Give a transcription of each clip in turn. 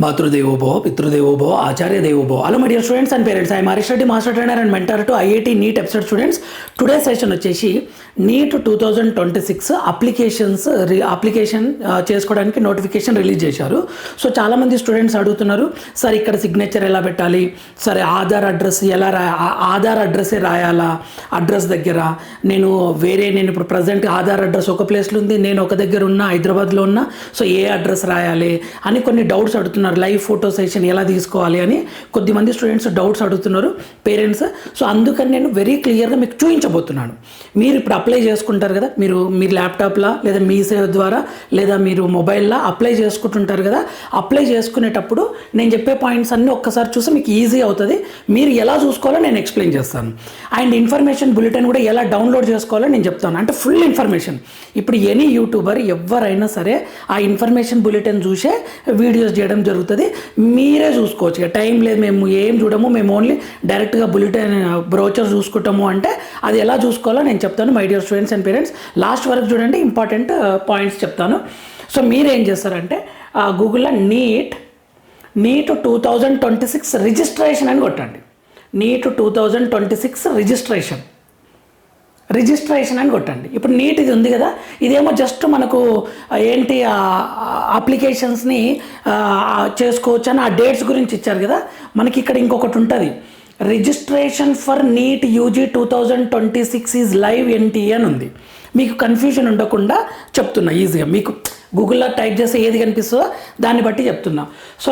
మాతృదేవోభవ పితృదేవోభవ ఆచార్య దేవోభవ. Hello my dear students and parents, I am Harish Reddy, master trainer and mentor to IIT NEET episode students. Today session వచ్చేసి neat 2026 application చేసుకోవడానికి notification release చేశారు. So చాలామంది students అడుగుతున్నారు, sir ఇక్కడ signature ఎలా పెట్టాలి, సరే ఆధార్ అడ్రస్ ఎలా ఆధార్ అడ్రస్సే రాయాలా, అడ్రస్ దగ్గర నేను ఇప్పుడు ప్రజెంట్ ఆధార్ అడ్రస్ ఒక ప్లేస్లో ఉంది, నేను ఒక దగ్గర ఉన్నా హైదరాబాద్లో ఉన్నా, సో ఏ అడ్రస్ రాయాలి అని కొన్ని డౌట్స్ అడుగుతున్నారు. లైవ్ ఫోటో సెషన్ ఎలా తీసుకోవాలి అని కొద్దిమంది స్టూడెంట్స్ డౌట్స్ అడుగుతున్నారు పేరెంట్స్. సో అందుకని నేను వెరీ క్లియర్గా మీకు చూపించబోతున్నాను. మీరు ఇప్పుడు అప్లై చేసుకుంటారు కదా, మీరు ల్యాప్టాప్లా లేదా మీ సేవ ద్వారా లేదా మీరు మొబైల్లో అప్లై చేసుకుంటుంటారు కదా, అప్లై చేసుకునేటప్పుడు నేను చెప్పే పాయింట్స్ అన్నీ ఒక్కసారి చూసి మీకు ఈజీ అవుతుంది. మీరు ఎలా చూసుకోవాలో నేను ఎక్స్ప్లెయిన్ చేస్తాను. అండ్ ఇన్ఫర్మేషన్ బులెటిన్ కూడా ఎలా డౌన్లోడ్ చేసుకోవాలో నేను చెప్తాను. అంటే ఫుల్ ఇన్ఫర్మేషన్. ఇప్పుడు ఎనీ యూట్యూబర్ ఎవరైనా సరే ఆ ఇన్ఫర్మేషన్ బులెటిన్ చూసే వీడియోస్ చేయడం జరుగుతుంది. మీరే చూసుకోవచ్చు. ఇక టైం లేదు, మేము ఏం చూడము, మేము ఓన్లీ డైరెక్ట్గా బులెటిన్ బ్రోచర్ చూసుకుంటాము అంటే అది ఎలా చూసుకోవాలో నేను చెప్తాను. My dear students and parents, last వరకు చూడండి, ఇంపార్టెంట్ పాయింట్స్ చెప్తాను. సో మీరేం చేస్తారంటే గూగుల్లో నీట్ 2026 రిజిస్ట్రేషన్ అని కొట్టండి. నీట్ 2026 రిజిస్ట్రేషన్ అని కొట్టండి. ఇప్పుడు నీట్ ఇది ఉంది కదా, ఇదేమో జస్ట్ మనకు ఏంటి అప్లికేషన్స్ని చేసుకోవచ్చు అని ఆ డేట్స్ గురించి ఇచ్చారు కదా. మనకి ఇక్కడ ఇంకొకటి ఉంటుంది, registration for NEET UG 2026 is live NTA అని ఉంది. మీకు కన్ఫ్యూజన్ ఉండకుండా చెప్తున్నా ఈజీగా. మీకు గూగుల్లో టైప్ చేస్తే ఏది కనిపిస్తుందో దాన్ని బట్టి చెప్తున్నా. So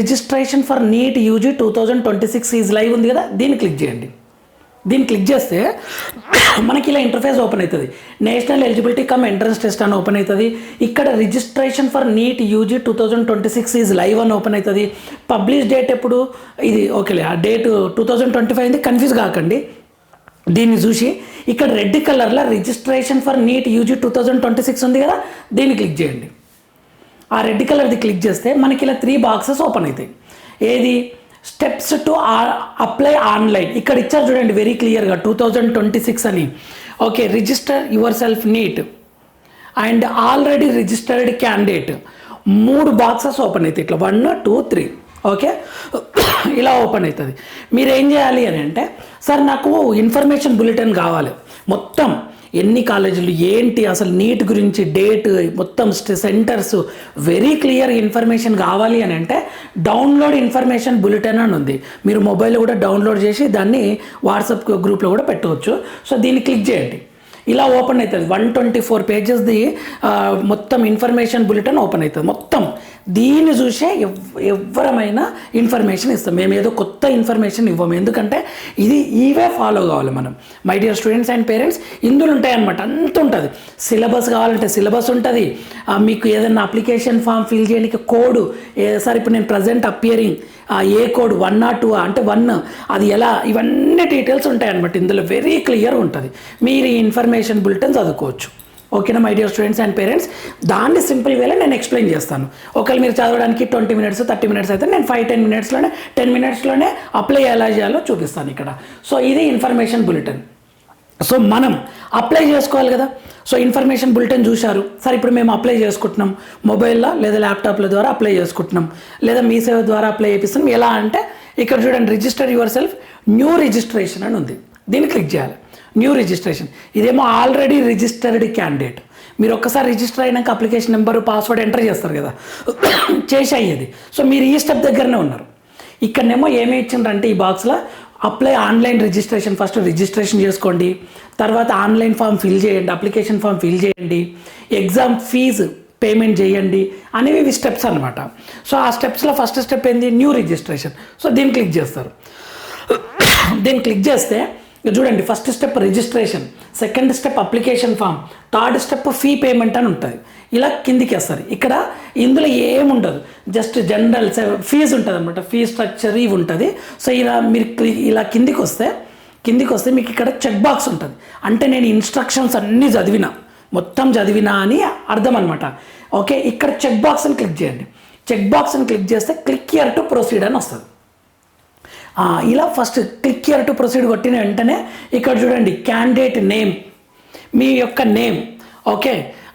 registration for NEET UG 2026 is live ఉంది కదా, దీన్ని క్లిక్ చేయండి. దీన్ని క్లిక్ చేస్తే మనకి ఇలా ఇంటర్ఫేస్ ఓపెన్ అవుతుంది. National eligibility cum entrance test అని ఓపెన్ అవుతుంది. ఇక్కడ registration for NEET UG 2026 is live అని ఓపెన్ అవుతుంది. పబ్లిష్ డేట్ ఎప్పుడు, ఇది ఓకేలే, ఆ డేట్ 2025 అయింది, కన్ఫ్యూజ్ కాకండి. దీన్ని చూసి ఇక్కడ రెడ్ కలర్లో రిజిస్ట్రేషన్ ఫర్ నీట్ యూజీ 2026 ఉంది కదా, దీన్ని క్లిక్ చేయండి. ఆ రెడ్ కలర్ది క్లిక్ చేస్తే మనకి ఇలా 3 బాక్సెస్ ఓపెన్ అవుతాయి. ఏది, స్టెప్స్ టు అప్లై ఆన్లైన్, ఇక్కడ ఇచ్చారు చూడండి వెరీ క్లియర్గా 2026 అని. Okay, register yourself NEET and already registered candidate, 3 boxes open అవుతాయి ఇట్లా 1, 2, 3. ఓకే, ఇలా ఓపెన్ అవుతుంది. మీరు ఏం చేయాలి అని అంటే, సార్ నాకు ఇన్ఫర్మేషన్ బులెటిన్ కావాలి, మొత్తం ఎన్ని కాలేజీలు ఏంటి అసలు నీట్ గురించి డేట్ మొత్తం సెంటర్స్ వెరీ క్లియర్ ఇన్ఫర్మేషన్ కావాలి అని అంటే డౌన్లోడ్ ఇన్ఫర్మేషన్ బులెటిన్ అని ఉంది. మీరు మొబైల్ కూడా డౌన్లోడ్ చేసి దాన్ని వాట్సాప్ గ్రూప్లో కూడా పెట్టవచ్చు. సో దీన్ని క్లిక్ చేయండి, ఇలా ఓపెన్ అవుతుంది. 124 పేజెస్ది మొత్తం ఇన్ఫర్మేషన్ బులెటిన్ ఓపెన్ అవుతుంది మొత్తం. దీన్ని చూసే ఎవరమైనా ఇన్ఫర్మేషన్ ఇస్తాం. మేము ఏదో కొత్త ఇన్ఫర్మేషన్ ఇవ్వము, ఎందుకంటే ఇవే ఫాలో కావాలి మనం. My dear students and parents, ఇందులో ఉంటాయన్నమాట, అంత ఉంటుంది. సిలబస్ కావాలంటే సిలబస్ ఉంటుంది. మీకు ఏదైనా అప్లికేషన్ ఫామ్ ఫిల్ చేయడానికి కోడ్, సార్ ఇప్పుడు నేను present appearing A code 1 or 2 అంటే 1 అది ఎలా, ఇవన్నీ డీటెయిల్స్ ఉంటాయన్నమాట. ఇందులో వెరీ క్లియర్ ఉంటుంది. మీరు ఈ ఇన్ఫర్మేషన్ బులెటిన్ చదువుకోవచ్చు. ఓకేనా my dear students and parents, దాన్ని సింపుల్ వేలో నేను ఎక్స్ప్లెయిన్ చేస్తాను. ఒకవేళ మీరు చదవడానికి 20 minutes 30 minutes అయితే నేను 10 minutesలోనే అప్లై ఎలా చేయాలో చూపిస్తాను ఇక్కడ. సో ఇది ఇన్ఫర్మేషన్ బులెటిన్. సో మనం అప్లై చేసుకోవాలి కదా. సో ఇన్ఫర్మేషన్ బులెటిన్ చూశారు, సార్ ఇప్పుడు మేము అప్లై చేసుకుంటున్నాం, మొబైల్లో లేదా ల్యాప్టాప్ల ద్వారా అప్లై చేసుకుంటున్నాం, లేదా మీ సేవ ద్వారా అప్లై చేపిస్తున్నాం. ఎలా అంటే ఇక్కడ చూడండి, register your self new registration అని ఉంది, దీన్ని క్లిక్ చేయాలి. న్యూ రిజిస్ట్రేషన్, ఇదేమో ఆల్రెడీ రిజిస్టర్డ్ క్యాండిడేట్. మీరు ఒక్కసారి రిజిస్టర్ అయినాక అప్లికేషన్ నెంబరు పాస్వర్డ్ ఎంటర్ చేస్తారు కదా, చేసి అయ్యేది. సో మీరు ఈ స్టెప్ దగ్గరనే ఉన్నారు. ఇక్కడనేమో ఏమి ఇచ్చిండ్రంటే ఈ బాక్స్లో apply online registration, first registration చేసుకోండి, తర్వాత ఆన్లైన్ ఫామ్ ఫిల్ చేయండి, అప్లికేషన్ ఫామ్ ఫిల్ చేయండి, ఎగ్జామ్ ఫీజు పేమెంట్ చేయండి అనేవి ఇవి స్టెప్స్ అనమాట. సో ఆ స్టెప్స్లో ఫస్ట్ స్టెప్ ఏంది, న్యూ రిజిస్ట్రేషన్. సో దీన్ని క్లిక్ చేస్తారు. దీన్ని క్లిక్ చేస్తే చూడండి, first step registration, second step application form, third step fee payment అని ఉంటుంది. ఇలా కిందికి వేస్తారు. ఇక్కడ ఇందులో ఏముండదు, జస్ట్ జనరల్ ఫీజు ఉంటుంది అనమాట, ఫీ స్ట్రక్చర్ ఇవి ఉంటుంది. సో ఇలా మీరు ఇలా కిందికి వస్తే మీకు ఇక్కడ చెక్ బాక్స్ ఉంటుంది. అంటే నేను ఇన్స్ట్రక్షన్స్ అన్నీ మొత్తం చదివినా అని అర్థం అనమాట. ఓకే, ఇక్కడ చెక్ బాక్స్ని క్లిక్ చేయండి. చెక్ బాక్స్ని క్లిక్ చేస్తే క్లిక్ హియర్ టు ప్రొసీడ్ అని వస్తుంది. ఇలా first click here to proceed కొట్టిన వెంటనే ఇక్కడ చూడండి క్యాండిడేట్ నేమ్, మీ యొక్క నేమ్, ఓకే,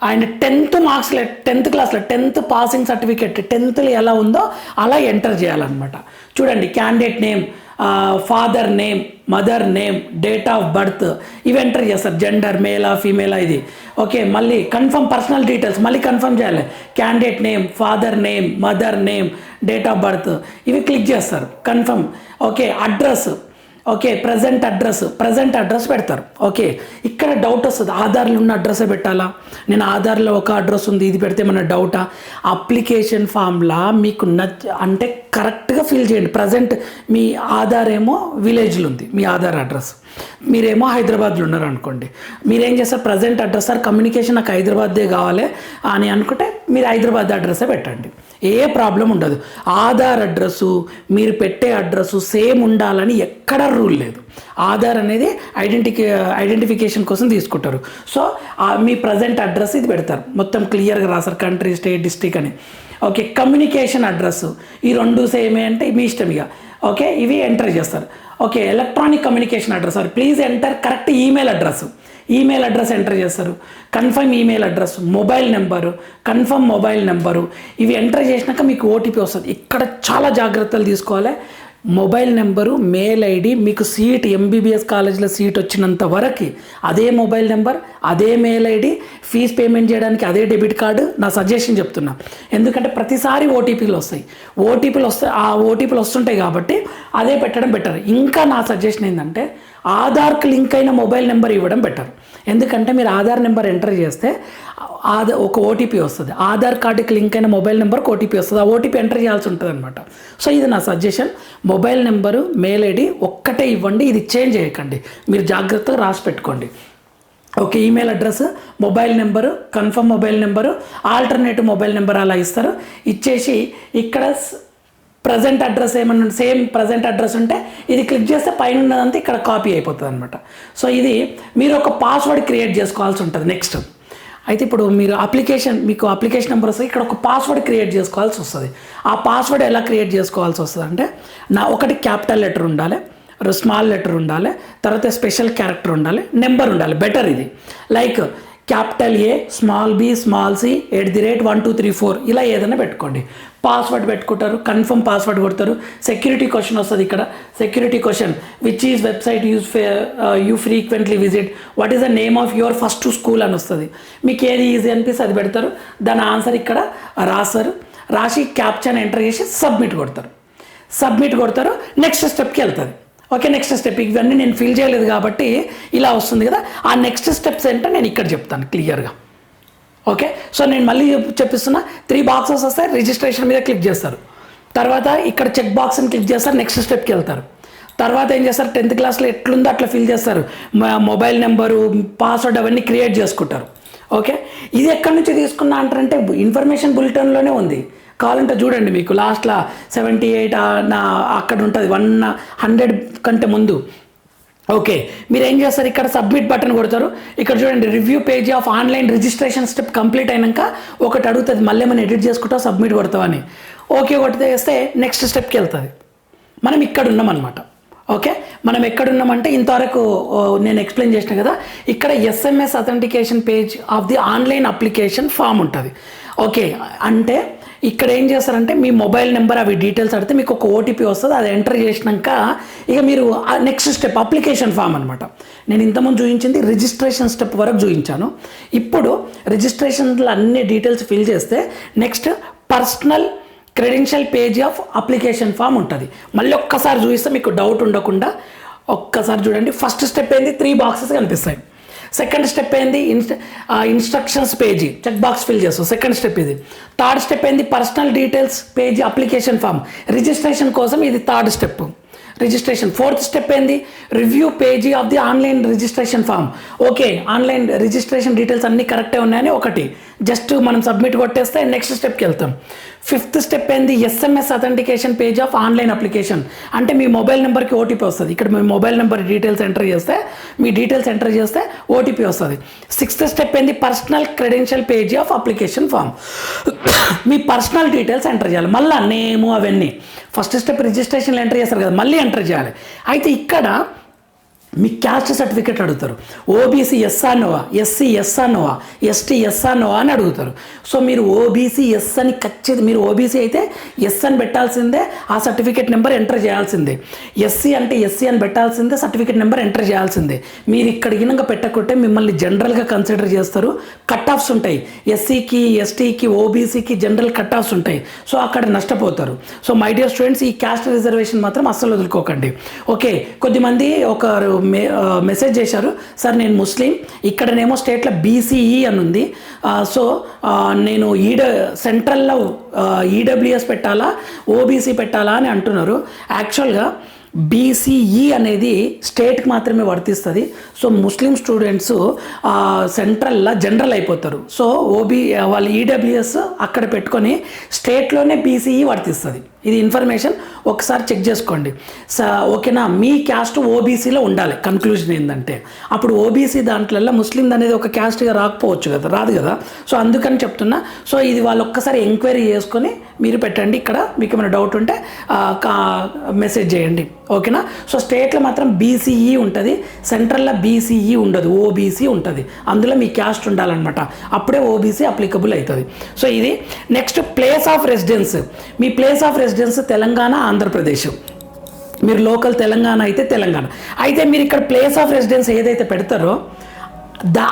ఆయన 10th మార్క్స్లో 10th క్లాస్లో 10th పాసింగ్ సర్టిఫికేట్ 10thలో ఎలా ఉందో అలా ఎంటర్ చేయాలన్నమాట. చూడండి, candidate name, father name, mother name, date of birth ఇవి ఎంటర్ చేస్తారు. జెండర్ మేలా ఫీమేలా ఇది. ఓకే, మళ్ళీ కన్ఫర్మ్ పర్సనల్ డీటెయిల్స్ మళ్ళీ కన్ఫర్మ్ చేయాలి. Candidate name, father name, mother name, date of birth ఇవి క్లిక్ చేస్తారు. Confirm. Okay, address. Okay, present address పెడతారు. ఓకే, ఇక్కడ డౌట్ వస్తుంది, ఆధార్లో ఉన్న అడ్రస్సే పెట్టాలా, నేను ఆధార్లో ఒక అడ్రస్ ఉంది ఇది పెడితే మన డౌటా? అప్లికేషన్ ఫామ్లా మీకు అంటే కరెక్ట్గా ఫిల్ చేయండి. ప్రజెంట్ మీ ఆధార్ ఏమో విలేజ్లో ఉంది, మీ ఆధార్ అడ్రస్, మీరేమో హైదరాబాద్లో ఉన్నారు అనుకోండి. మీరేం చేస్తారు, ప్రజెంట్ అడ్రస్ సార్ కమ్యూనికేషన్ నాకు హైదరాబాద్దే కావాలి అని అనుకుంటే మీరు హైదరాబాద్ అడ్రస్సే పెట్టండి, ఏ ప్రాబ్లం ఉండదు. ఆధార్ అడ్రస్సు మీరు పెట్టే అడ్రస్సు సేమ్ ఉండాలని ఎక్కడ రూల్ లేదు. ఆధార్ అనేది ఐడెంటిఫికేషన్ కోసం తీసుకుంటారు. సో మీ ప్రజెంట్ అడ్రస్ ఇది పెడతారు, మొత్తం క్లియర్గా రాస్తారు, కంట్రీ, స్టేట్, డిస్ట్రిక్ట్ అని. ఓకే, కమ్యూనికేషన్ అడ్రస్ ఈ రెండు సేమే అంటే మీ ఇష్టం ఇక. ఓకే, ఇవి ఎంటర్ చేస్తారు. Okay, electronic communication address sir please enter correct email address enter చేస్తారు. Confirm email address, mobile number, confirm mobile number ఇవి ఎంటర్ చేసినాక మీకు ఓటీపీ వస్తుంది. ఇక్కడ చాలా జాగ్రత్తలు తీసుకోవాలి. మొబైల్ నెంబరు, మెయిల్ ఐడి, మీకు సీట్ ఎంబీబీఎస్ కాలేజ్లో సీట్ వచ్చినంత వరకు అదే మొబైల్ నెంబర్, అదే మెయిల్ ఐడి, ఫీజు పేమెంట్ చేయడానికి అదే డెబిట్ కార్డు. నా సజెషన్ చెప్తున్నా, ఎందుకంటే ప్రతిసారి ఓటీపీలు వస్తాయి, ఆ ఓటీపీలు వస్తుంటాయి కాబట్టి అదే పెట్టడం బెటర్. ఇంకా నా సజెషన్ ఏంటంటే ఆధార్కి లింక్ అయిన మొబైల్ నెంబర్ ఇవ్వడం బెటర్. ఎందుకంటే మీరు ఆధార్ నెంబర్ ఎంటర్ చేస్తే ఒక ఓటీపీ వస్తుంది, ఆధార్ కార్డుకి లింక్ అయిన మొబైల్ నెంబర్కి ఓటీపీ వస్తుంది, ఆ ఓటీపీ ఎంటర్ చేయాల్సి ఉంటుంది అనమాట. సో ఇది నా suggestion. Mobile number, mail ID ఒక్కటే ఇవ్వండి, ఇది చేంజ్ చేయకండి, మీరు జాగ్రత్తగా రాసి పెట్టుకోండి. Okay, email address, mobile number, confirm mobile number, alternative mobile number అలా ఇస్తారు. ఇచ్చేసి ఇక్కడ ప్రజెంట్ అడ్రస్ ఏమన్నా సేమ్ ప్రజెంట్ అడ్రస్ ఉంటే ఇది క్లిక్ చేస్తే పైన ఉన్నదంతా ఇక్కడ కాపీ అయిపోతుంది అనమాట. సో ఇది మీరు ఒక పాస్వర్డ్ క్రియేట్ చేసుకోవాల్సి ఉంటుంది నెక్స్ట్. అయితే ఇప్పుడు మీరు మీకు అప్లికేషన్ నెంబర్ వస్తుంది, ఇక్కడ ఒక పాస్వర్డ్ క్రియేట్ చేసుకోవాల్సి వస్తుంది. ఆ పాస్వర్డ్ ఎలా క్రియేట్ చేసుకోవాల్సి వస్తుంది అంటే ఒకటి క్యాపిటల్ లెటర్ ఉండాలి, స్మాల్ లెటర్ ఉండాలి, తర్వాత స్పెషల్ క్యారెక్టర్ ఉండాలి, నెంబర్ ఉండాలి. బెటర్ ఇది, like capital A, small B, small C, @1234 ఇలా ఏదైనా పెట్టుకోండి. పాస్వర్డ్ పెట్టుకుంటారు, కన్ఫర్మ్ పాస్వర్డ్ కొడతారు. సెక్యూరిటీ క్వశ్చన్ వస్తుంది ఇక్కడ. Security question, which is website you frequently visit, what is the name of your first school అని వస్తుంది. మీకు ఏది ఈజీ అనిపిస్తే అది పెడతారు, దాని ఆన్సర్ ఇక్కడ రాసి క్యాప్చర్ ఎంటర్ చేసి సబ్మిట్ కొడతారు. నెక్స్ట్ స్టెప్కి వెళ్తుంది. ఓకే, నెక్స్ట్ స్టెప్ ఇవన్నీ నేను ఫిల్ చేయలేదు కాబట్టి ఇలా వస్తుంది కదా. ఆ నెక్స్ట్ స్టెప్స్ ఏంటో నేను ఇక్కడ చెప్తాను క్లియర్గా. ఓకే, సో నేను మళ్ళీ చెప్పిస్తున్నా. 3 బాక్సెస్ వస్తాయి, రిజిస్ట్రేషన్ మీద క్లిక్ చేస్తారు, తర్వాత ఇక్కడ చెక్ బాక్స్ని క్లిక్ చేస్తారు, నెక్స్ట్ స్టెప్కి వెళ్తారు. తర్వాత ఏం చేస్తారు, 10th క్లాస్లో ఎట్లుందో అట్లా ఫిల్ చేస్తారు, మొబైల్ నెంబరు, పాస్వర్డ్ అవన్నీ క్రియేట్ చేసుకుంటారు. ఓకే, ఇది ఎక్కడి నుంచి తీసుకున్నా అంటారంటే ఇన్ఫర్మేషన్ బులెటిన్లోనే ఉంది, కావాలంటే చూడండి. మీకు లాస్ట్లో 78 అక్కడ ఉంటుంది, 100 కంటే ముందు. ఓకే, మీరు ఏం చేస్తారు, ఇక్కడ సబ్మిట్ బటన్ కొడతారు. ఇక్కడ చూడండి, review page of online registration step complete అయినాక ఒకటి అడుగుతుంది, మళ్ళీ మనం ఎడిట్ చేసుకుంటాం, సబ్మిట్ కొడతామని. ఓకే కొడితే వేస్తే నెక్స్ట్ స్టెప్కి వెళ్తుంది. మనం ఇక్కడ ఉన్నామన్నమాట. ఓకే, మనం ఎక్కడున్నామంటే ఇంతవరకు నేను ఎక్స్ప్లెయిన్ చేసిన కదా, ఇక్కడ SMS authentication page of the online application form ఉంటుంది. ఓకే, అంటే ఇక్కడ ఏం చేస్తారంటే మీ మొబైల్ నెంబర్ అవి డీటెయిల్స్ అడిగితే మీకు ఒక ఓటీపీ వస్తుంది, అది ఎంటర్ చేసినాక ఇక మీరు నెక్స్ట్ స్టెప్ అప్లికేషన్ ఫామ్ అనమాట. నేను ఇంతకుముందు చూపించింది రిజిస్ట్రేషన్ స్టెప్ వరకు చూపించాను. ఇప్పుడు రిజిస్ట్రేషన్లో అన్ని డీటెయిల్స్ ఫిల్ చేస్తే next personal credential page of application form ఉంటుంది. మళ్ళీ ఒక్కసారి చూపిస్తే మీకు డౌట్ ఉండకుండా ఒక్కసారి చూడండి. ఫస్ట్ స్టెప్ ఏంది, 3 బాక్సెస్ కనిపిస్తాయి. సెకండ్ స్టెప్ ఏంది, instructions page, check box fill చేస్తాం, సెకండ్ స్టెప్ ఇది. థర్డ్ స్టెప్ ఏంది, personal details page application form, registration కోసం ఇది third step registration. Fourth step ఏంది, review page of the online registration form. Okay, online registration details అన్నీ కరెక్టే ఉన్నాయని ఒకటి జస్ట్ మనం సబ్మిట్ కొట్టేస్తే నెక్స్ట్ స్టెప్కి వెళ్తాం. ఫిఫ్త్ స్టెప్ ఏంది, SMS authentication page of online application, అంటే మీ మొబైల్ నెంబర్కి ఓటీపీ వస్తుంది. ఇక్కడ మీ మొబైల్ నెంబర్ డీటెయిల్స్ ఎంటర్ చేస్తే ఓటీపీ వస్తుంది. సిక్స్త్ స్టెప్ ఏంది, personal credential page of application form, మీ పర్సనల్ డీటెయిల్స్ ఎంటర్ చేయాలి. మళ్ళీ నేము అవన్నీ ఫస్ట్ స్టెప్ రిజిస్ట్రేషన్లో ఎంటర్ చేస్తారు కదా, మళ్ళీ ఎంటర్ చేయాలి. అయితే ఇక్కడ మీ క్యాస్ట్ సర్టిఫికేట్ అడుగుతారు. ఓబీసీ ఎస్ అన్నవా, ఎస్సీ ఎస్ అన్నవా, ఎస్టీ ఎస్ అన్నవా అని అడుగుతారు. సో మీరు ఓబీసీ ఎస్ అని ఖచ్చితంగా, మీరు ఓబీసీ అయితే ఎస్ అని పెట్టాల్సిందే, ఆ సర్టిఫికేట్ నెంబర్ ఎంటర్ చేయాల్సిందే. ఎస్సీ అంటే ఎస్సీ అని పెట్టాల్సిందే, సర్టిఫికేట్ నెంబర్ ఎంటర్ చేయాల్సిందే. మీరు ఇక్కడ గినంగా పెట్టకుంటే మిమ్మల్ని జనరల్గా కన్సిడర్ చేస్తారు. కట్ ఆఫ్స్ ఉంటాయి, ఎస్సీకి ఎస్టీకి ఓబీసీకి జనరల్ కట్ ఆఫ్స్ ఉంటాయి. సో అక్కడ నష్టపోతారు. సో మై డియర్ స్టూడెంట్స్, ఈ క్యాస్ట్ రిజర్వేషన్ మాత్రం అస్సలు వదులుకోకండి. ఓకే, కొద్దిమంది ఒకరు మెసేజ్ చేశారు, సార్ నేను ముస్లిం, ఇక్కడనేమో స్టేట్లో బీసీఈ అని ఉంది, సో నేను సెంట్రల్లో ఈడబ్ల్యూఎస్ పెట్టాలా ఓబీసీ పెట్టాలా అని అంటున్నారు. యాక్చువల్గా బీసీఈ అనేది స్టేట్కి మాత్రమే వర్తిస్తుంది. సో ముస్లిం స్టూడెంట్స్ సెంట్రల్లో జనరల్ అయిపోతారు. సో వాళ్ళు ఈడబ్ల్యూఎస్ అక్కడ పెట్టుకొని స్టేట్లోనే బీసీఈ వర్తిస్తుంది. ఇది ఇన్ఫర్మేషన్ ఒకసారి చెక్ చేసుకోండి. ఓకేనా, మీ క్యాస్ట్ ఓబీసీలో ఉండాలి. కన్క్లూజన్ ఏంటంటే అప్పుడు ఓబీసీ దాంట్లో ముస్లిం అనేది ఒక క్యాస్ట్గా రాకపోవచ్చు కదా, రాదు కదా. సో అందుకని చెప్తున్నా. సో ఇది వాళ్ళు ఒక్కసారి ఎంక్వైరీ చేసుకొని మీరు పెట్టండి. ఇక్కడ మీకు ఏమైనా డౌట్ ఉంటే మెసేజ్ చేయండి. ఓకేనా. సో స్టేట్లో మాత్రం బీసీఈ ఉంటుంది, సెంట్రల్లో బీసీఈ ఉండదు, ఓబీసీ ఉంటుంది. అందులో మీ క్యాస్ట్ ఉండాలన్నమాట, అప్పుడే ఓబీసీ అప్లికబుల్ అవుతుంది. సో ఇది next place of residence. Me place of residence Telangana, Andhra Pradesh. మీరు లోకల్ తెలంగాణ అయితే తెలంగాణ. అయితే మీరు ఇక్కడ ప్లేస్ ఆఫ్ రెసిడెన్స్ ఏదైతే పెడతారో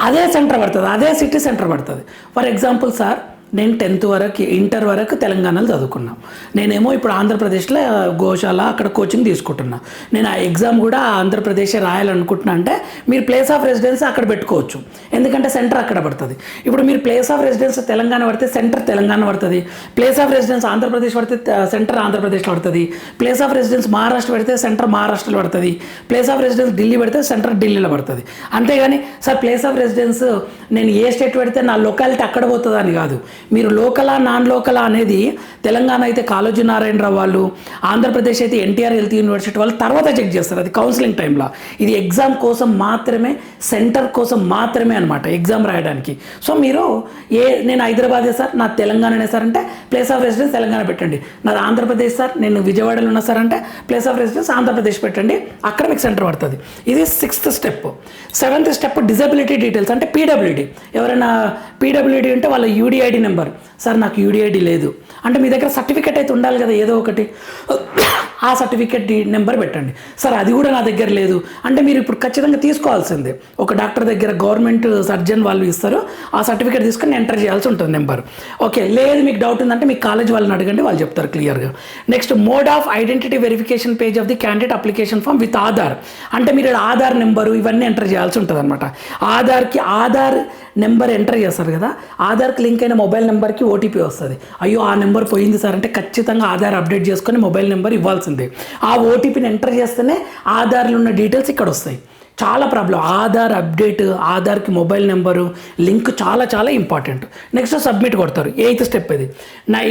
అదే సెంటర్ పడుతుంది, అదే సిటీ సెంటర్ పడుతుంది. ఫర్ ఎగ్జాంపుల్ సార్, నేను 10th వరకు ఇంటర్ వరకు తెలంగాణలో చదువుకున్నాను. నేనేమో ఇప్పుడు ఆంధ్రప్రదేశ్లో గోశాల అక్కడ కోచింగ్ తీసుకుంటున్నా. నేను ఆ ఎగ్జామ్ కూడా ఆంధ్రప్రదేశ్ రాయాలనుకుంటున్నా అంటే మీరు ప్లేస్ ఆఫ్ రెసిడెన్స్ అక్కడ పెట్టుకోవచ్చు, ఎందుకంటే సెంటర్ అక్కడ పడుతుంది. ఇప్పుడు మీరు ప్లేస్ ఆఫ్ రెసిడెన్స్ తెలంగాణ పడితే సెంటర్ తెలంగాణ పడుతుంది, ప్లేస్ ఆఫ్ రెసిడెన్స్ ఆంధ్రప్రదేశ్ పడితే సెంటర్ ఆంధ్రప్రదేశ్లో పడుతుంది, ప్లేస్ ఆఫ్ రెసిడెన్స్ మహారాష్ట్ర పెడితే సెంటర్ మహారాష్ట్రలో పడుతుంది, ప్లేస్ ఆఫ్ రెసిడెన్స్ ఢిల్లీ పెడితే సెంటర్ ఢిల్లీలో పడుతుంది. అంతేగాని సార్ ప్లేస్ ఆఫ్ రెసిడెన్స్ నేను ఏ స్టేట్ పెడితే నా లొకాలిటీ అక్కడ పోతుంది అని కాదు. మీరు లోకలా నాన్ లోకలా అనేది తెలంగాణ అయితే కాళోజీ నారాయణరావు వాళ్ళు, ఆంధ్రప్రదేశ్ అయితే ఎన్టీఆర్ హెల్త్ యూనివర్సిటీ వాళ్ళు తర్వాత చెక్ చేస్తారు, అది కౌన్సిలింగ్ టైంలో. ఇది ఎగ్జామ్ కోసం మాత్రమే, సెంటర్ కోసం మాత్రమే అనమాట, ఎగ్జామ్ రాయడానికి. సో మీరు నేను హైదరాబాదే సార్, నా తెలంగాణనే సార్ అంటే ప్లేస్ ఆఫ్ రెసిడెన్స్ తెలంగాణ పెట్టండి. నాది ఆంధ్రప్రదేశ్ సార్, నేను విజయవాడలో ఉన్నా సార్ అంటే ప్లేస్ ఆఫ్ రెసిడెన్స్ ఆంధ్రప్రదేశ్ పెట్టండి, అక్కడ మీకు సెంటర్ పడుతుంది. ఇది 6th step. 7th step disability details, అంటే పీడబ్ల్యూడీ. ఎవరైనా పీడబ్ల్యూడీ ఉంటే వాళ్ళ యూడిఐడి నెంబర్, సార్ నాకు యూడిఐడి లేదు అంటే మీ దగ్గర సర్టిఫికేట్ అయితే ఉండాలి కదా ఏదో ఒకటి, ఆ సర్టిఫికేట్ నెంబర్ పెట్టండి. సార్ అది కూడా నా దగ్గర లేదు అంటే మీరు ఇప్పుడు ఖచ్చితంగా తీసుకోవాల్సిందే. ఒక డాక్టర్ దగ్గర గవర్నమెంట్ సర్జన్ వాళ్ళు ఇస్తారు, ఆ సర్టిఫికేట్ తీసుకొని ఎంటర్ చేయాల్సి ఉంటుంది నెంబర్. ఓకే, లేదు మీకు డౌట్ ఉందంటే మీ కాలేజ్ వాళ్ళని అడగండి, వాళ్ళు చెప్తారు క్లియర్గా. Next mode of identity verification page of the candidate application form with Aadhaar. అంటే మీరు ఆధార్ నెంబరు ఇవన్నీ ఎంటర్ చేయాల్సి ఉంటుంది అనమాట. ఆధార్ నెంబర్ ఎంటర్ చేస్తారు కదా, ఆధార్కి లింక్ అయిన మొబైల్ నెంబర్కి ఓటీపీ వస్తుంది. అయ్యో ఆ నెంబర్ పోయింది సార్ అంటే ఖచ్చితంగా ఆధార్ అప్డేట్ చేసుకొని మొబైల్ నెంబర్ ఇవ్వాల్సిందే. ఆ ఓటీపీని ఎంటర్ చేస్తేనే ఆధార్లో ఉన్న డీటెయిల్స్ ఇక్కడ వస్తాయి. చాలా ప్రాబ్లం. ఆధార్ అప్డేట్, ఆధార్కి మొబైల్ నెంబరు లింక్ చాలా చాలా ఇంపార్టెంట్. నెక్స్ట్ సబ్మిట్ కొడతారు. 8th స్టెప్ ఇది.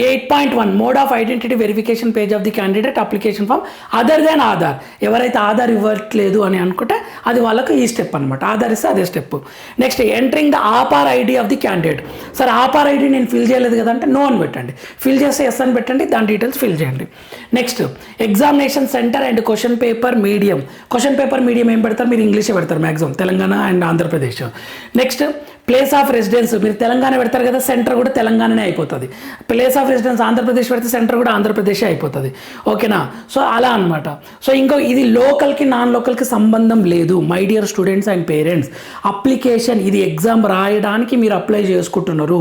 8.1 mode of identity verification page of the candidate application form other than Aadhaar. ఎవరైతే ఆధార్ ఇవ్వట్లేదు అని అనుకుంటే అది వాళ్ళకు ఈ స్టెప్ అనమాట. ఆధార్ ఇస్తే అదే step. Next entering the ఆపార్ ID of the candidate. Sir ఆపార్ ID నేను ఫిల్ చేయలేదు కదా అంటే నో అని పెట్టండి, ఫిల్ చేస్తే ఎస్ అని పెట్టండి, దాని డీటెయిల్స్ ఫిల్ చేయండి. Next examination centre and question paper medium. Question paper medium ఏం పెడతారు మీరు? ఇంగ్లీషే పెడతారు maximum, Telangana and Andhra Pradesh. Next place of residence మీరు తెలంగాణ పెడతారు కదా, సెంటర్ కూడా తెలంగాణనే అయిపోతుంది. ప్లేస్ ఆఫ్ రెసిడెన్స్ ఆంధ్రప్రదేశ్ పెడితే సెంటర్ కూడా ఆంధ్రప్రదేశే అయిపోతుంది. ఓకేనా. సో అలా అనమాట. సో ఇంకో ఇది లోకల్కి నాన్ లోకల్కి సంబంధం లేదు. My dear students and parents, application ఇది ఎగ్జామ్ రాయడానికి మీరు అప్లై చేసుకుంటున్నారు.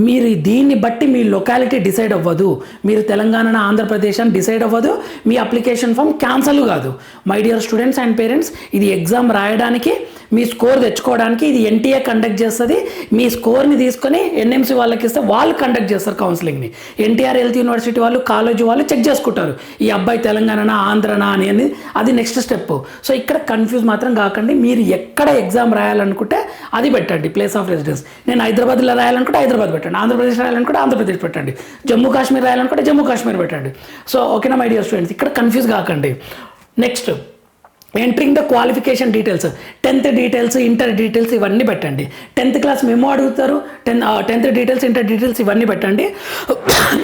మీరు దీన్ని బట్టి మీ లొకాలిటీ డిసైడ్ అవ్వదు, మీరు తెలంగాణ ఆంధ్రప్రదేశ్ అని డిసైడ్ అవ్వదు, మీ అప్లికేషన్ ఫామ్ క్యాన్సల్ కాదు. My dear students and parents, ఇది ఎగ్జామ్ రాయడానికి, మీ స్కోర్ తెచ్చుకోవడానికి ఇది ఎన్టీఏ కండక్ట్ చేస్తుంది. మీ స్కోర్ని తీసుకొని ఎన్ఎంసీ వాళ్ళకి ఇస్తే వాళ్ళు కండక్ట్ చేస్తారు కౌన్సిలింగ్ని. ఎన్టీఆర్ హెల్త్ యూనివర్సిటీ వాళ్ళు, కాలేజ్ వాళ్ళు చెక్ చేసుకుంటారు ఈ అబ్బాయి తెలంగాణనా ఆంధ్రనా అని. అది నెక్స్ట్ స్టెప్. సో ఇక్కడ కన్ఫ్యూజ్ మాత్రం కాకండి. మీరు ఎక్కడ ఎగ్జామ్ రాయాలనుకుంటే అది పెట్టండి ప్లేస్ ఆఫ్ రెసిడెన్స్. నేను హైదరాబాద్లో రాయాలనుకుంటే హైదరాబాద్ పెట్టండి, ఆంధ్రప్రదేశ్ రాయాలనుకుంటే ఆంధ్రప్రదేశ్ పెట్టండి, జమ్మూ కాశ్మీర్ రాయాలనుకుంటే జమ్మూ కాశ్మీర్ పెట్టండి. సో ఓకేనా మై డియర్ స్టూడెంట్స్, ఇక్కడ కన్ఫ్యూజ్ కాకండి. Next entering the qualification details, 10th details, inter details ఇవన్నీ పెట్టండి. 10th క్లాస్ మెమో అడుగుతారు, 10th డీటెయిల్స్, ఇంటర్ డీటెయిల్స్ ఇవన్నీ పెట్టండి.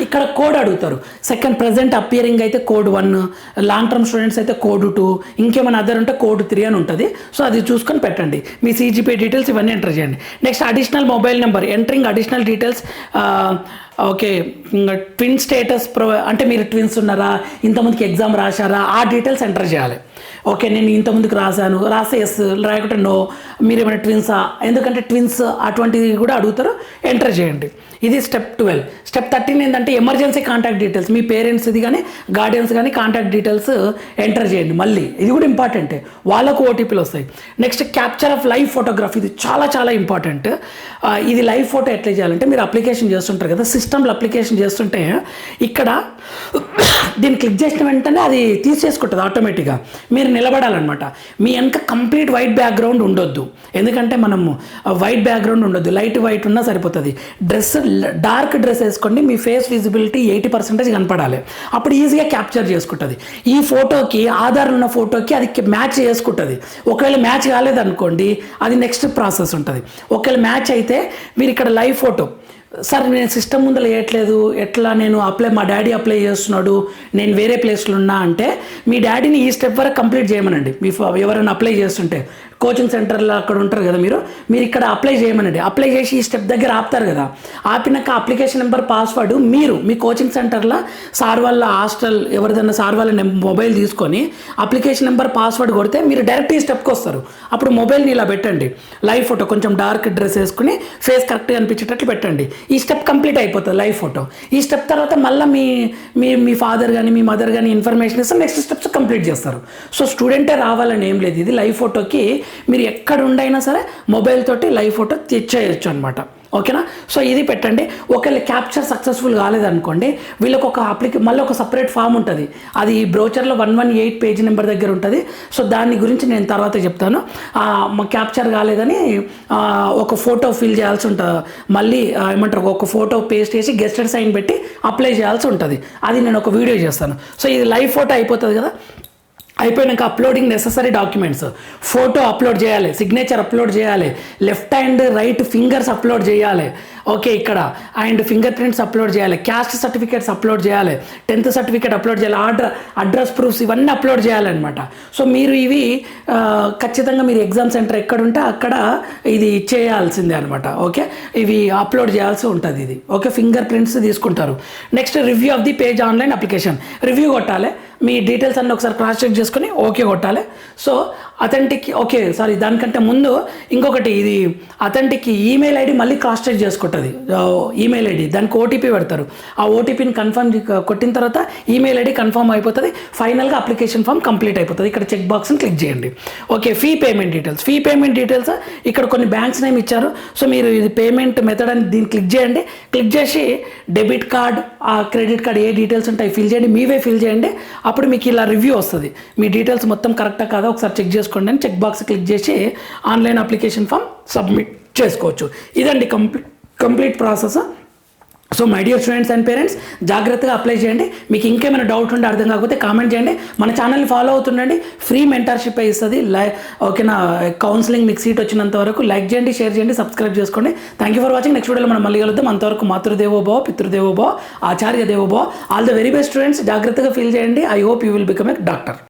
ఇక్కడ కోడ్ అడుగుతారు. సెకండ్ ప్రజెంట్ అపియరింగ్ అయితే కోడ్ 1, లాంగ్ టర్మ్ స్టూడెంట్స్ అయితే కోడ్ 2, ఇంకేమైనా అదర్ ఉంటే కోడ్ 3 అని ఉంటుంది. సో అది చూసుకొని పెట్టండి. మీ CGPA డీటెయిల్స్ ఇవన్నీ ఎంటర్ చేయండి. Next additional mobile number, entering additional details. Okay, twin status అంటే మీరు ట్విన్స్ ఉన్నారా, ఇంతమందికి ఎగ్జామ్ రాశారా, ఆ డీటెయిల్స్ ఎంటర్ చేయాలి. ఓకే, నేను ఇంతమందికి రాస్తే ఎస్, రాయకుంటే నో, మీరు ఏమైనా ట్విన్సా, ఎందుకంటే ట్విన్స్ అటువంటివి కూడా అడుగుతారు, ఎంటర్ చేయండి. ఇది స్టెప్ 12. స్టెప్ 13 ఏంటంటే ఎమర్జెన్సీ కాంటాక్ట్ డీటెయిల్స్, మీ పేరెంట్స్ది కానీ గార్డియన్స్ కానీ కాంటాక్ట్ డీటెయిల్స్ ఎంటర్ చేయండి. మళ్ళీ ఇది కూడా ఇంపార్టెంటే, వాళ్ళకు ఓటీపీలు వస్తాయి. Next capture of live photography, ఇది చాలా చాలా ఇంపార్టెంట్. ఇది లైవ్ ఫోటో ఎట్లా చేయాలంటే, మీరు అప్లికేషన్ చేస్తుంటారు కదా, సిస్టమ్లో అప్లికేషన్ చేస్తుంటే ఇక్కడ దీన్ని క్లిక్ చేసిన వెంటనే అది తీసేసుకుంటుంది ఆటోమేటిక్గా. మీరు నిలబడాలన్నమాట. మీ వెనక కంప్లీట్ వైట్ బ్యాక్గ్రౌండ్ ఉండొద్దు, ఎందుకంటే మనము వైట్ బ్యాక్గ్రౌండ్ ఉండొద్దు, లైట్ వైట్ ఉన్నా సరిపోతుంది. డార్క్ డ్రెస్ వేసుకోండి, మీ ఫేస్ విజిబిలిటీ 80% కనపడాలి, అప్పుడు ఈజీగా క్యాప్చర్ చేసుకుంటుంది. ఈ ఫోటోకి ఆధార్ ఉన్న ఫోటోకి అది మ్యాచ్ చేసుకుంటుంది. ఒకవేళ మ్యాచ్ కాలేదనుకోండి, అది నెక్స్ట్ ప్రాసెస్ ఉంటుంది. ఒకవేళ మ్యాచ్ అయితే మీరు ఇక్కడ లైవ్ ఫోటో, సార్ నేను సిస్టమ్ ముందర వేయట్లేదు, ఎట్లా, నేను మా డాడీ అప్లై చేస్తున్నాడు, నేను వేరే ప్లేస్లో ఉన్నా అంటే, మీ డాడీని ఈ స్టెప్ వరకు కంప్లీట్ చేయమనండి. మీ ఎవరైనా అప్లై చేస్తుంటే కోచింగ్ సెంటర్లో అక్కడ ఉంటారు కదా, మీరు ఇక్కడ అప్లై చేయమనండి. అప్లై చేసి ఈ స్టెప్ దగ్గర ఆపుతారు కదా, ఆపినాక అప్లికేషన్ నెంబర్, పాస్వర్డ్ మీరు మీ కోచింగ్ సెంటర్లో సార్ వాళ్ళ హాస్టల్ ఎవరిదన్నా సార్ వాళ్ళ మొబైల్ తీసుకొని అప్లికేషన్ నెంబర్, పాస్వర్డ్ కొడితే మీరు డైరెక్ట్ ఈ స్టెప్కి వస్తారు. అప్పుడు మొబైల్ని ఇలా పెట్టండి, లైవ్ ఫోటో కొంచెం డార్క్ డ్రెస్ వేసుకుని ఫేస్ కరెక్ట్గా అనిపించేటట్లు పెట్టండి. ఈ స్టెప్ కంప్లీట్ అయిపోతుంది, లైవ్ ఫోటో. ఈ స్టెప్ తర్వాత మళ్ళీ మీ ఫాదర్ కానీ మీ మదర్ కానీ ఇన్ఫర్మేషన్ ఇస్తే నెక్స్ట్ స్టెప్స్ కంప్లీట్ చేస్తారు. సో స్టూడెంటే రావాలని ఏం లేదు, ఇది లైవ్ ఫోటోకి మీరు ఎక్కడ ఉండైనా సరే మొబైల్ తోటి లైవ్ ఫోటో తెచ్చేయచ్చు అనమాట. ఓకేనా? సో ఇది పెట్టండి. ఒకవేళ క్యాప్చర్ సక్సెస్ఫుల్ కాలేదనుకోండి, వీళ్ళకి మళ్ళీ ఒక సపరేట్ ఫామ్ ఉంటుంది, అది బ్రోచర్లో 118 పేజ్ నెంబర్ దగ్గర ఉంటుంది. సో దాని గురించి నేను తర్వాత చెప్తాను. మా క్యాప్చర్ కాలేదని ఒక ఫోటో ఫిల్ చేయాల్సి ఉంటుంది, మళ్ళీ ఏమంటారు ఒక ఫోటో పేస్ట్ చేసి గెస్టెడ్ సైన్ పెట్టి అప్లై చేయాల్సి ఉంటుంది. అది నేను ఒక వీడియో చేస్తాను. సో ఇది లైవ్ ఫోటో అయిపోతుంది కదా. అయిపోయినాక uploading necessary documents, photo upload చేయాలి, సిగ్నేచర్ అప్లోడ్ చేయాలి, left hand right fingers upload చేయాలి. ఓకే, ఇక్కడ అండ్ ఫింగర్ ప్రింట్స్ అప్లోడ్ చేయాలి, క్యాస్ట్ సర్టిఫికేట్స్ అప్లోడ్ చేయాలి, 10th సర్టిఫికేట్ అప్లోడ్ చేయాలి, అడ్రస్ ప్రూఫ్స్ ఇవన్నీ అప్లోడ్ చేయాలన్నమాట. సో మీరు ఇవి ఖచ్చితంగా మీరు ఎగ్జామ్ సెంటర్ ఎక్కడుంటే అక్కడ ఇది చేయాల్సిందే అనమాట. ఓకే, ఇవి అప్లోడ్ చేయాల్సి ఉంటుంది ఇది. ఓకే, ఫింగర్ ప్రింట్స్ తీసుకుంటారు. Next review of the page online application, review కొట్టాలి, మీ డీటెయిల్స్ అన్నీ ఒకసారి క్రాస్ చెక్ చేసుకొని ఓకే కొట్టాలి. సో అథెంటిక్, ఓకే సారీ దానికంటే ముందు ఇంకొకటి, ఇది అథెంటిక్ ఈమెయిల్ ఐడి మళ్ళీ క్రాస్ చెక్ చేసుకుంటుంది. ఈమెయిల్ ఐడి దానికి ఓటీపీ పెడతారు, ఆ ఓటీపీని కన్ఫర్మ్ కొట్టిన తర్వాత ఈమెయిల్ ఐడి కన్ఫర్మ్ అయిపోతుంది. ఫైనల్గా అప్లికేషన్ ఫామ్ కంప్లీట్ అయిపోతుంది. ఇక్కడ చెక్ బాక్స్ని క్లిక్ చేయండి. ఓకే, ఫీ పేమెంట్ డీటెయిల్స్ ఇక్కడ కొన్ని బ్యాంక్స్ నేమ్ ఇచ్చారు. సో మీరు ఇది పేమెంట్ మెథడ్ అని దీన్ని క్లిక్ చేయండి. క్లిక్ చేసి డెబిట్ కార్డ్, ఆ క్రెడిట్ కార్డ్ ఏ డీటెయిల్స్ ఉంటాయి ఫిల్ చేయండి, మీవే ఫిల్ చేయండి. అప్పుడు మీకు ఇలా రివ్యూ వస్తుంది, మీ డీటెయిల్స్ మొత్తం కరెక్టా కాదా ఒకసారి చెక్ చేసుకోండి అని చెక్ బాక్స్ క్లిక్ చేసి ఆన్లైన్ అప్లికేషన్ ఫామ్ సబ్మిట్ చేసుకోవచ్చు. ఇదండి complete process. So my dear students and parents, జాగ్రత్తగా అప్లై చేయండి. మీకు ఇంకేమైనా డౌట్ ఉంటే అర్థం కాకపోతే కామెంట్ చేయండి. మన ఛానల్ని ఫాలో అవుతుండండి, ఫ్రీ మెంటర్షిప్ ఇస్తుంది. ఓకేనా? కౌన్సిలింగ్ మీకు సీట్ వచ్చినంత వరకు లైక్ చేయండి, షేర్ చేయండి, సబ్స్క్రైబ్ చేసుకోండి. Thank you for watching. Next వీడియోలో మనం మళ్ళీ కలుద్దాం. అంతవరకు మాతృదేవోభవ, పితృదేవోభవ, ఆచార్య దేవోభవ. All the very best students. జాగ్రత్తగా ఫీల్ చేయండి. I hope you will become a doctor.